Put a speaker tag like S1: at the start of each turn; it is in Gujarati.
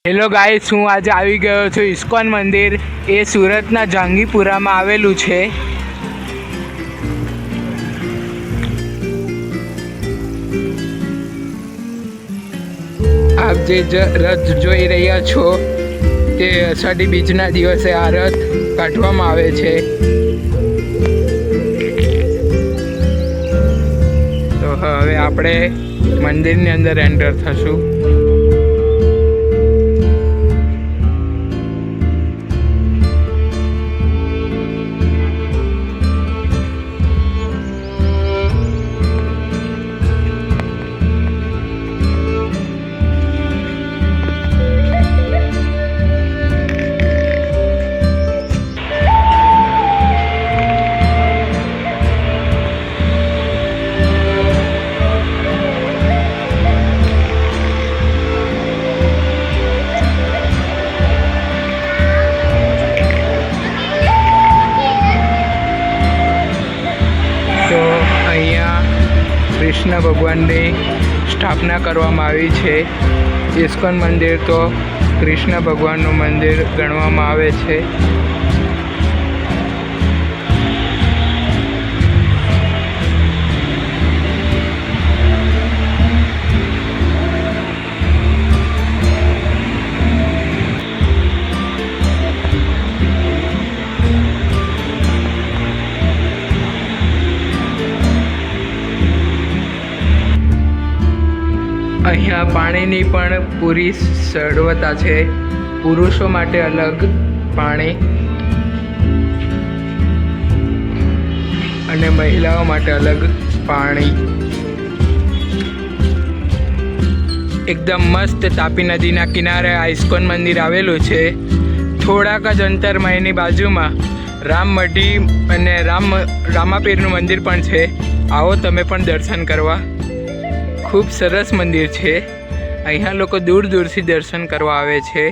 S1: હેલો ગાઈસ, હું આજે આવી ગયો છું ઇસ્કોન મંદિર. એ સુરતના જહાંગીરપુરામાં આવેલું છે. આપ જે રથ જોઈ રહ્યા છો તે અષાઢી બીજના દિવસે આ રથ કાઢવામાં આવે છે. તો હવે આપણે મંદિરની અંદર એન્ટર થશું. કૃષ્ણ ભગવાનની સ્થાપના કરવામાં આવી છે. ઇસ્કોન મંદિર તો કૃષ્ણ ભગવાનનું મંદિર ગણવામાં આવે છે. અહીંયા પાણીની પણ પૂરી સગવડતા છે. પુરુષો માટે અલગ પાણી અને મહિલાઓ માટે અલગ પાણી. એકદમ મસ્ત તાપી નદીના કિનારે આ ઇસ્કોન મંદિર આવેલું છે. થોડાક જ અંતરમાં એની બાજુમાં રામમઢી અને રામાપીરનું મંદિર પણ છે. આવો તમે પણ દર્શન કરવા. ખૂબ સરસ મંદિર છે. અહીંયા લોકો દૂર દૂરથી દર્શન કરવા આવે છે.